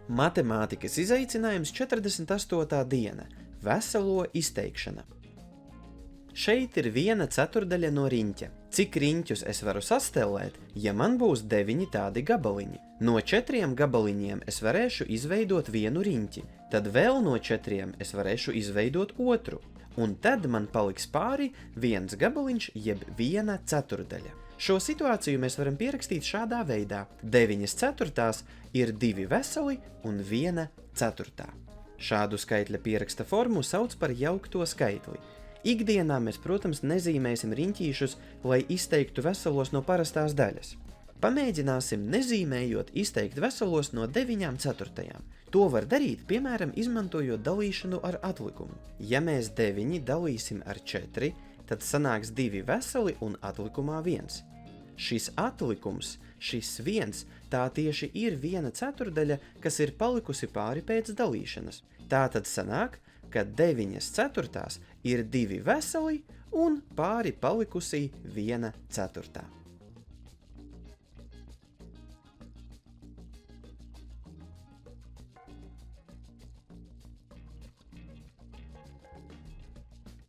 Matemātikas izaicinājums 48. diena – veselo izteikšana. Šeit ir 1/4 no riņķa. Cik riņķus es varu sastellēt, ja man būs 9 tādi gabaliņi? No 4 gabaliņiem es varēšu izveidot vienu riņķi, tad vēl no 4 es varēšu izveidot otru. Un tad man paliks pāri viens gabaliņš jeb 1/4. Šo situāciju mēs varam pierakstīt šādā veidā. 9/4 ir 2 veseli un 1/4. Šādu skaitļa pieraksta formu sauc par jaukto skaitli. Ikdienā mēs, protams, nezīmēsim riņķīšus, lai izteiktu veselos no parastās daļas. Pamēģināsim, nezīmējot, izteikt veselos no 9/4. To var darīt, piemēram, izmantojot dalīšanu ar atlikumu. Ja mēs 9 dalīsim ar 4, tad sanāks 2 veseli un atlikumā 1. Šis atlikums, šis 1, tā tieši ir 1/4, kas ir palikusi pāri pēc dalīšanas. Tā tad sanāk, ka 9/4 ir 2 veseli un pāri palikusī 1/4.